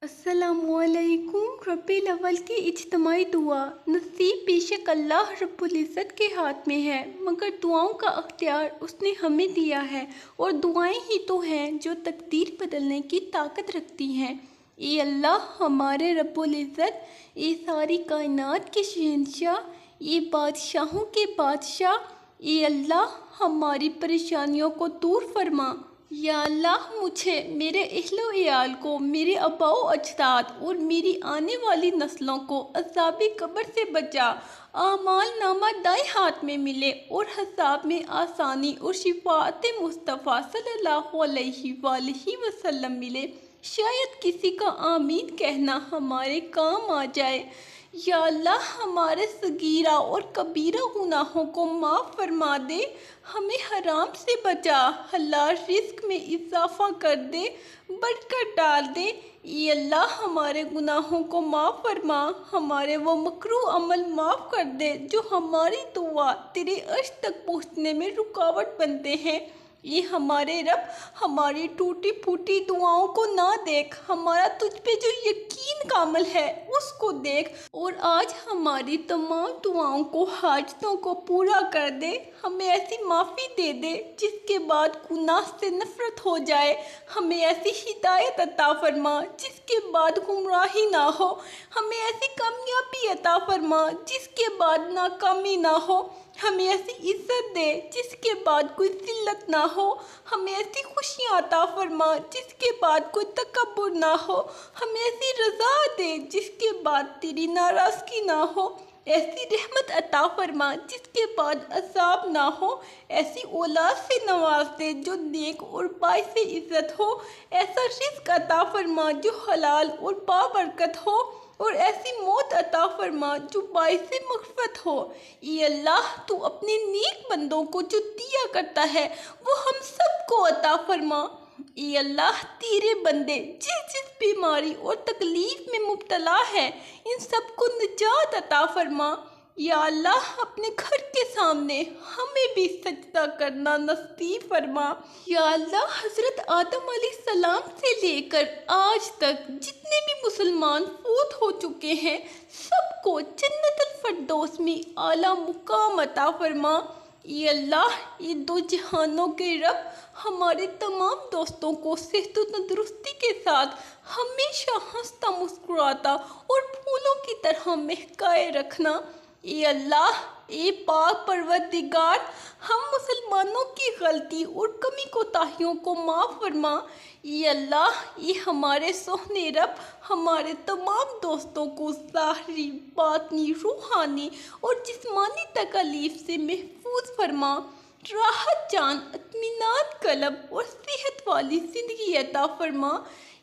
अस्सलामुअलैकुम। रब्बिल अव्वल की इज्तिमाई दुआ। नसीब बेशक अल्लाह रब्बुल इज़्ज़त के हाथ में है, मगर दुआओं का अख्तियार उसने हमें दिया है, और दुआएं ही तो हैं जो तकदीर बदलने की ताकत रखती हैं। ए अल्लाह हमारे रब्बुल इज़्ज़त, ए सारी कायनात के शहंशाह, ए बादशाहों के बादशाह, ए अल्लाह हमारी परेशानियों को दूर फरमा। या अल्लाह मुझे, मेरे अहलो इयाल को, मेरे अबाओ अजदाद और मेरी आने वाली नस्लों को अज़ाबे कब्र से बचा। आमाल नामा दाएं हाथ में मिले और हिसाब में आसानी और शिफाअत मुस्तफ़ा सल्लल्लाहु अलैहि वसल्लम मिले। शायद किसी का आमीन कहना हमारे काम आ जाए। या अल्लाह हमारे सगीरा और कबीरा गुनाहों को माफ़ फरमा दे, हमें हराम से बचा, हलाल रिस्क में इजाफा कर दे, बढ़कर डाल दे। ये अल्लाह हमारे गुनाहों को माफ़ फरमा, हमारे वो मकरू अमल माफ़ कर दे जो हमारी दुआ तेरे अर्श तक पहुँचने में रुकावट बनते हैं। ये हमारे रब, हमारी टूटी फूटी दुआओं को ना देख, हमारा तुझ पे जो यकीन कामिल है उसको देख, और आज हमारी तमाम दुआओं को, हाजतों को पूरा कर दे। हमें ऐसी माफ़ी दे दे जिसके बाद गुनाह से नफरत हो जाए, हमें ऐसी हिदायत अता फरमा जिसके बाद गुमराही ना हो, हमें ऐसी कामयाबी अता फरमा जिसके बाद नाकामी ना हो, हमें ऐसी इज्जत दे जिसके बाद कोई जिल्लत ना हो, हमें ऐसी खुशियाँ अता फरमा जिसके बाद कोई तकब्बुर ना हो, हमें ऐसी रज़ा दे जिसके बाद तेरी नाराज़गी ना हो, ऐसी रहमत अता फरमा जिसके बाद अज़ाब ना हो, ऐसी औलाद से नवाज दे जो नेक और बाइसे इज़्ज़त हो, ऐसा रिज़्क़ अता फरमा जो हलाल और बाबरकत हो, और ऐसी मौत अता फरमा जो बाइसे मग़फ़िरत हो। ये अल्लाह तू अपने नेक बंदों को जो दिया करता है वो हम सबको अता फरमा। ये अल्लाह तेरे बंदे जिस जिस बीमारी और तकलीफ़ में मुब्तला है इन सबको निजात अता फरमा। या अल्लाह अपने घर के सामने हमें भी सजदा करना नसीब फरमा। या अल्लाह हज़रत आदम अलैहिस्सलाम से लेकर आज तक जितने भी मुसलमान फौत हो चुके हैं सबको जन्नतुल फिरदौस में आला मुकाम अता फरमा। ये अल्लाह, ये दो जहानों के रब, हमारे तमाम दोस्तों को सेहत व तंदुरुस्ती के साथ हमेशा हंसता मुस्कुराता और फूलों की तरह महकाए रखना। ये अल्लाह, ए पाक परवरदिगार, हम मुसलमानों की गलती और कमी कोताहियों को माफ़ फरमा। ये अल्लाह, ये हमारे सोहने रब, हमारे तमाम दोस्तों को ज़ाहिरी, बातनी, रूहानी और जिस्मानी तकलीफ़ से महफूज फरमा। राहत जान, इत्मीनान कल्ब और सेहत वाली ज़िंदगी अता फरमा।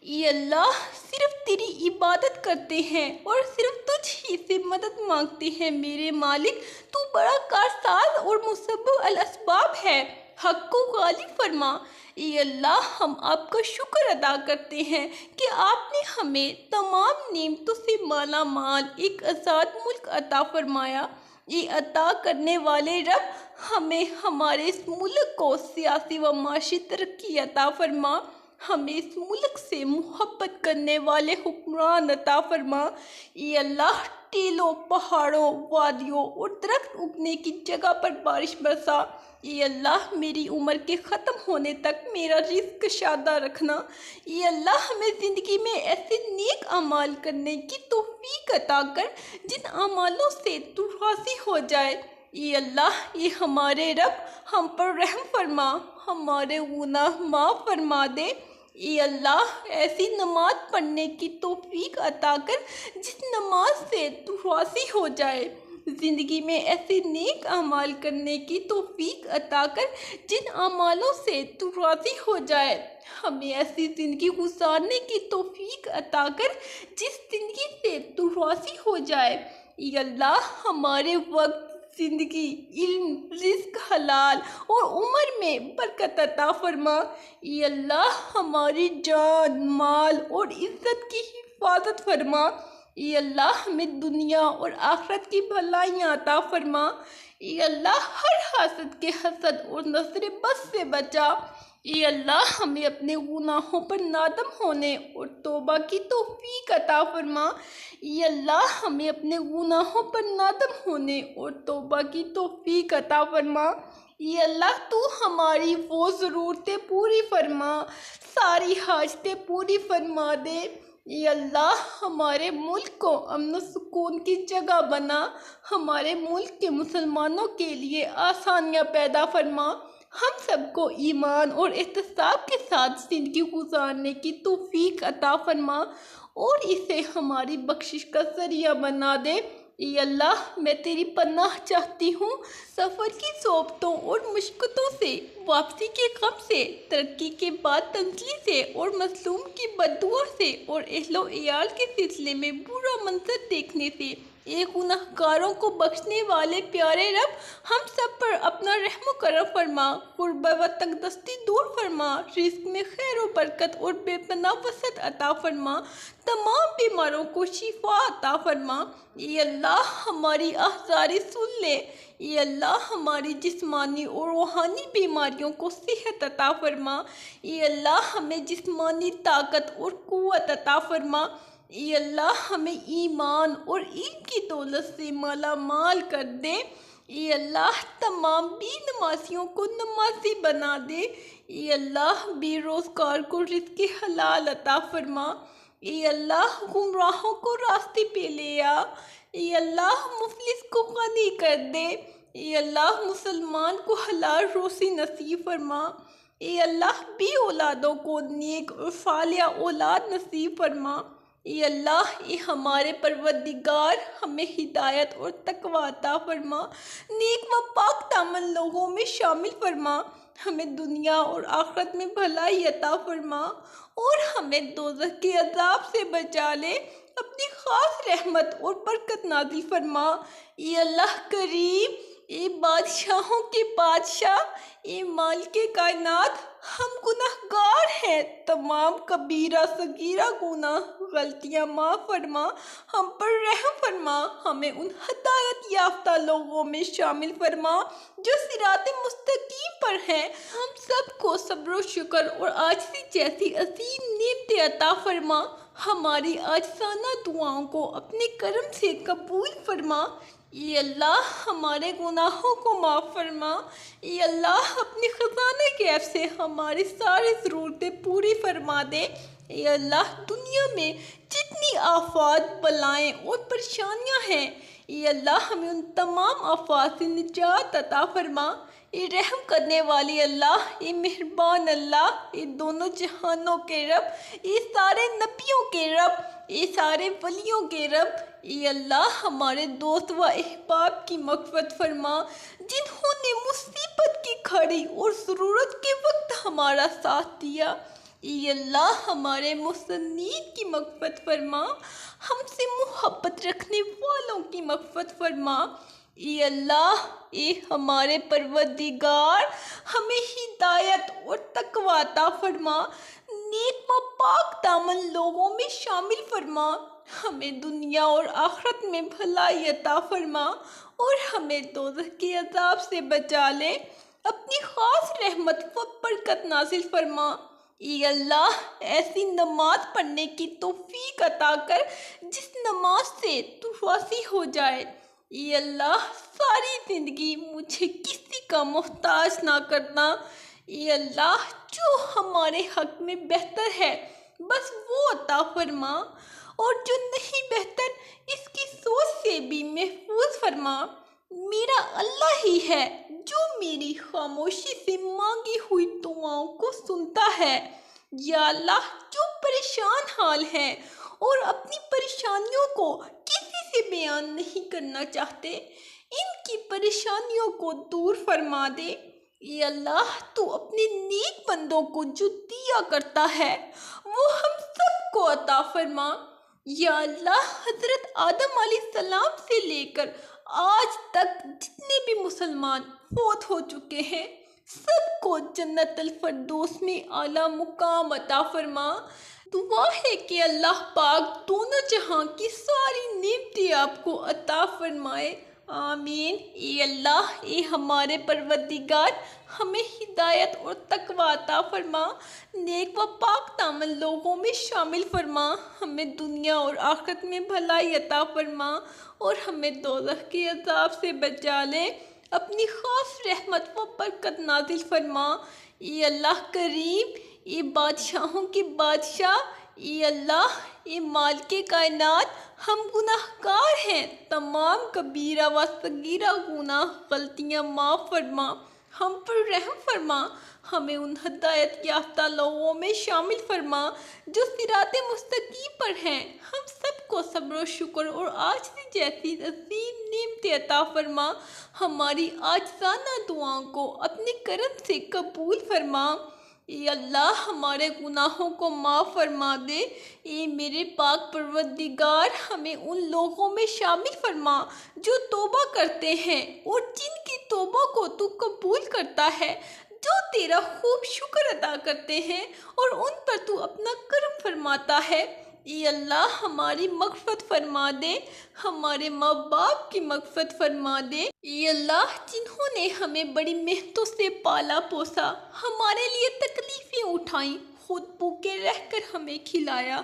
ये अल्लाह, सिर्फ तेरी इबादत करते हैं और सिर्फ तुझ ही से मदद मांगते हैं मेरे मालिक। तू बड़ा कारसाज और मुसब्बिब अल असबाब है, हक को गालिब फरमा। ये अल्लाह, हम आपका शुक्र अदा करते हैं कि आपने हमें तमाम नेमतों से माला माल एक आज़ाद मुल्क अता फरमाया। ये अता करने वाले रब, हमें हमारे इस मुल्क को सियासी व माशी तरक्की अता फरमा, हमें इस मुल्क से मोहब्बत करने वाले हुक्मरान अता फरमा। ये अल्लाह, टीलों, पहाड़ों, वादियों और दरख्त उगने की जगह पर बारिश बरसा। ये अल्लाह, मेरी उम्र के ख़त्म होने तक मेरा रिज़्क़ शादा रखना। ये अल्लाह, हमें ज़िंदगी में ऐसे नेक अमाल करने की तौफ़ीक अता कर जिन अमालों से तू राज़ी हो जाए। ये अल्लाह, ये हमारे रब, हम पर रहम फरमा, हमारे गुनाह माफ़ फरमा दे। ये अल्लाह, ऐसी नमाज पढ़ने की तौफीक अता कर जिस नमाज से तू राज़ी हो जाए। ज़िंदगी में ऐसे नेक अमाल करने की तौफीक अता कर जिन अमालों से तू राज़ी हो जाए। हमें ऐसी ज़िंदगी गुजारने की तौफीक अता कर जिस ज़िंदगी से तू राज़ी हो जाए। ये अल्लाह, हमारे वक्त, ज़िंदगी, इल्म, रिज़्क़, हलाल और उम्र में बरकत अता फरमा। ये अल्लाह, हमारी जान, माल और इज़्ज़त की हिफाजत फरमा। ये अल्लाह, हमें दुनिया और आखिरत की भलाइयाँ अता फरमा। ये अल्लाह, हर हासद के हसद और नज़र बद से बचा। ये अल्लाह हमें अपने गुनाहों पर नादम होने और तौबा की तौफीक अता फरमा। ये अल्लाह हमें अपने गुनाहों पर नादम होने और तौबा की तौफीक अता फरमा। ये अल्लाह तू हमारी वो ज़रूरतें पूरी फरमा, सारी हाजतें पूरी फरमा दे। ये अल्लाह हमारे मुल्क को अमन सुकून की जगह बना, हमारे मुल्क के मुसलमानों के लिए आसानियाँ पैदा फरमा। हम सबको ईमान और एहतिसाब के साथ ज़िंदगी गुजारने की तौफीक अता फरमा और इसे हमारी बख्शिश का ज़रिया बना दे। ये अल्लाह मैं तेरी पनाह चाहती हूँ सफ़र की सोबतों और मुश्किलों से, वापसी के गम से, तरक्की के बाद तंजली से और मजलूम की बद्दुआ से और अहलो इयाल के सिलसिले में बुरा मंजर देखने से। ये गुनाहगारों को बख्शने वाले प्यारे रब हम सब पर अपना रहम करम फरमा, गुर्बत व तंगदस्ती दूर फरमा, रिज़्क में खैर व बरकत और बेपनाह वसअत अता फरमा, तमाम बीमारों को शिफा अता फरमा। ये अल्लाह हमारी आज़ारी सुन ले। ये अल्लाह हमारी जिस्मानी और रूहानी बीमारियों को सेहत अता फरमा। ये अल्लाह हमें जिस्मानी ताकत और कुव्वत अता फरमा। ये अल्लाह हमें ईमान और ईद की दौलत से माला माल कर दे। ये अल्लाह तमाम बेनमाजियों को नमाजी बना दे। ये अल्लाह बेरोज़गार को रिज़्क़ हलाल अता फरमा। ये अल्लाह गुमराहों को रास्ते पे ले आ। ये अल्लाह मुफलिस को गनी कर दे। ये अल्लाह मुसलमान को हलाल रोज़ी नसीब फरमा। ये अल्लाह बे औलादों को नेक और सालिहा औलाद नसीब फरमा। ये अल्लाह ये हमारे परवरदिगार हमें हिदायत और तकवा अता फरमा, नेक व पाक दामन लोगों में शामिल फरमा, हमें दुनिया और आखिरत में भलाई अता फरमा और हमें दोज़ख के अज़ाब से बचा ले, अपनी ख़ास रहमत और बरकत नाज़िल फरमा। ये अल्लाह करीम, ये बादशाहों के बादशाह, ये मालिके कायनात, हम गुनाहगार हैं, तमाम कबीरा सगीरा गुनाह गलतियाँ माफ़ फरमा, हम पर रहम फरमा, हमें उन हदायत याफ्ता लोगों में शामिल फरमा जो सिराते मुस्तकीम पर हैं। हम सबको सब्र व शुक्र और आजिज़ी जैसी अजीम नेमतें अता फरमा। हमारी आजिज़ाना दुआओं को अपने करम से कबूल फरमा। ये अल्लाह हमारे गुनाहों को माफ़ फरमा। ये अल्लाह अपनी ख़ज़ाने गैब से हमारी सारी ज़रूरतें पूरी फरमा दे। ये अल्लाह दुनिया में जितनी आफ़ात, बलाएँ और परेशानियाँ हैं, ये अल्लाह हमें उन तमाम आफ़ात से निजात अता फरमा। ये रहम करने वाली अल्लाह, ये मेहरबान अल्लाह, ये दोनों जहानों के रब, ये सारे नबियों के रब, ये सारे वलियों के रब, ये अल्लाह हमारे दोस्त व अहबाब की मग़फ़िरत फरमा जिन्होंने मुसीबत की घड़ी और ज़रूरत के वक्त हमारा साथ दिया। ये अल्लाह हमारे मुसन्नीद की मग़फ़िरत फरमा, हमसे मोहब्बत रखने वालों की मग़फ़िरत फरमा। ये अल्लाह, ये हमारे परवरदिगार, हमें हिदायत और तक़वा अता फरमा, नेक व पाक दामन लोगों में शामिल फरमा, हमें दुनिया और आखिरत में भलाई अता फरमा और हमें दोज़ख के अज़ाब से बचा ले, अपनी ख़ास रहमत व बरकत नाज़िल फरमा। ये अल्लाह ऐसी नमाज पढ़ने की तौफीक अता कर जिस नमाज से तू राज़ी हो जाए। ये अल्लाह सारी ज़िंदगी मुझे किसी का मोहताज ना करना। ये अल्लाह जो हमारे हक़ में बेहतर है बस वो अता फरमा और जो नहीं बेहतर इसकी सोच से भी महफूज फरमा। मेरा अल्लाह ही है जो मेरी खामोशी से मांगी हुई दुआओं को सुनता है। या अल्लाह जो परेशान हाल हैं और अपनी परेशानियों को किसी से बयान नहीं करना चाहते, इनकी परेशानियों को दूर फरमा दे। ये अल्लाह तू अपने नेक बंदों को जो दिया करता है वो हम सबको अता फरमा। या अल्लाह हज़रत आदम अलैहिस्सलाम से लेकर आज तक जितने भी मुसलमान फौत हो चुके हैं सबको जन्नतुल फ़िरदौस में आला मुकाम अता फरमा। दुआ है कि अल्लाह पाक दोनों जहां की सारी नेमतें आपको अता फरमाए। आमीन। ए अल्लाह, ए हमारे परवरदिगार, हमें हिदायत और तकवा अता फरमा, नेक व पाक दामन लोगों में शामिल फरमा, हमें दुनिया और आखिरत में भलाई अता फरमा और हमें दोज़ख के अज़ाब से बचा ले, अपनी ख़ास रहमत व बरकत नाजिल फरमा। ए अल्लाह करीम, ए बादशाहों के बादशाह, ए अल्लाह, ए मालिके कायनात, हम गुनाहगार हैं, तमाम कबीरा व सगीरा गुनाह गलतियाँ माफ़ फरमा, हम पर रहम फरमा, हमें उन हिदायत याफ्ता लोगों में शामिल फरमा जो सिराते मुस्तकीम पर हैं। हम सबको सब्र और शुक्र और आजिज़ी जैसी अजीम नेमतें अता फरमा, हमारी आजिज़ाना दुआओं को अपने करम से कबूल फरमा। ए अल्लाह, हमारे गुनाहों को माफ़ फरमा दे। ए मेरे पाक परवरदिगार, हमें उन लोगों में शामिल फरमा जो तौबा करते हैं और जिनकी तौबा को तू कबूल करता है, जो तेरा खूब शुक्र अदा करते हैं और उन पर तू अपना करम फरमाता है। ए अल्लाह, हमारी मग़फ़िरत फरमा दे, हमारे माँ बाप की मग़फ़िरत फरमा दे। ए अल्लाह, जिन्होंने हमें बड़ी मेहनतों से पाला पोसा, हमारे लिए तकलीफ़ें उठाई, खुद भूखे रहकर हमें खिलाया,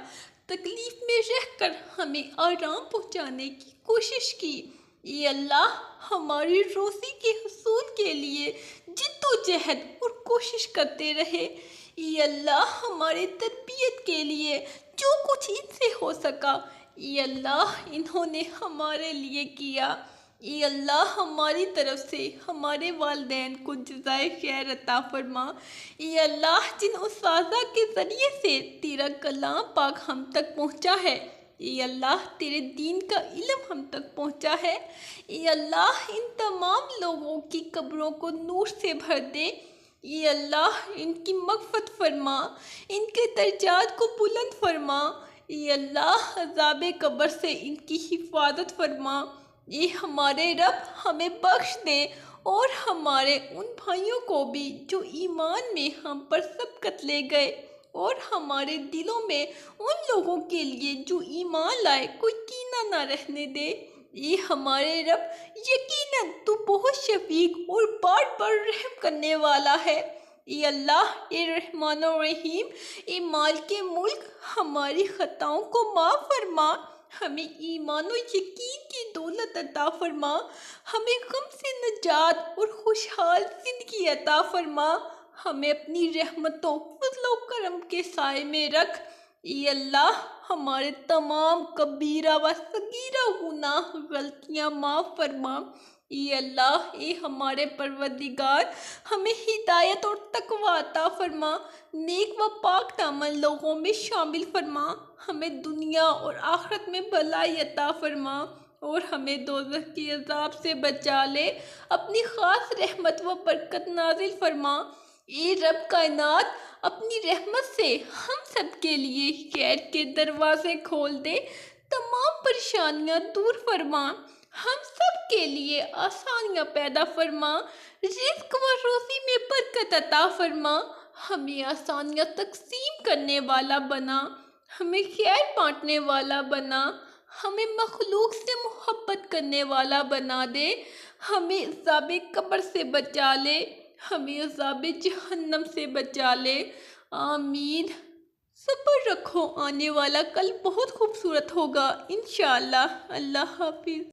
तकलीफ़ में रहकर हमें आराम पहुँचाने की कोशिश की। ए अल्लाह, हमारी रोज़ी के हुसूल के लिए जिद्दोजहद और कोशिश करते रहे। ए अल्लाह, हमारी तरबियत के लिए जो कुछ इनसे हो सका, ए अल्लाह, इन्होंने हमारे लिए किया। ए अल्लाह, हमारी तरफ से हमारे वालिदैन को जज़ाए खैर अता फरमा। ए अल्लाह, जिन उस्ताज़ा के ज़रिए से तेरा कलाम पाक हम तक पहुँचा है, ए अल्लाह, तेरे दीन का इल्म हम तक पहुँचा है, ए अल्लाह, इन तमाम लोगों की कब्रों को नूर से भर दे। ए अल्लाह, इनकी मग़फ़िरत फरमा, इनके दर्जात को बुलंद फरमा। ए अल्लाह, अज़ाब कब्र से इनकी हिफाजत फरमा। ए हमारे रब, हमें बख्श दे और हमारे उन भाइयों को भी जो ईमान में हम पर सबकत ले गए और हमारे दिलों में उन लोगों के लिए जो ईमान लाए कोई कीना ना रहने दे। ये हमारे रब, यकीनन तू बहुत शफीक और बार बार रहम करने वाला है। ए अल्लाह, ए रहमान और रहीम, ए मालिके मुल्क, हमारी खताओं को माफ़ फरमा, हमें ईमान और यकीन की दौलत अता फरमा, हमें गम से निजात और खुशहाल ज़िंदगी अता फरमा, हमें अपनी रहमतों फज़ल व करम के साए में रख। ए अल्लाह, हमारे तमाम कबीरा व सगीरा गुनाह गलतियाँ माफ़ फरमा। ए अल्लाह, ए हमारे परवरदिगार, हमें हिदायत और तकवा अता फरमा, नेक व पाक दामन लोगों में शामिल फरमा, हमें दुनिया और आखिरत में भलाई अता फरमा और हमें दोज़ख के अज़ाब से बचा ले, अपनी ख़ास रहमत व बरकत नाजिल फरमा। ए रब कायनात, अपनी रहमत से हम सब के लिए खैर के दरवाजे खोल दे, तमाम परेशानियां दूर फरमा, हम सब के लिए आसानियां पैदा फरमा, रिज़्क़ व रोज़ी में बरकत अता फरमा, हमें आसानियां तक़सीम करने वाला बना, हमें खैर बांटने वाला बना, हमें मखलूक से मोहब्बत करने वाला बना दे, हमें अज़ाब कब्र से बचा ले, हमें अज़ाब जहन्नम से बचा ले। आमीन। सब्र रखो, आने वाला कल बहुत खूबसूरत होगा इंशाअल्लाह। अल्लाह हाफिज़।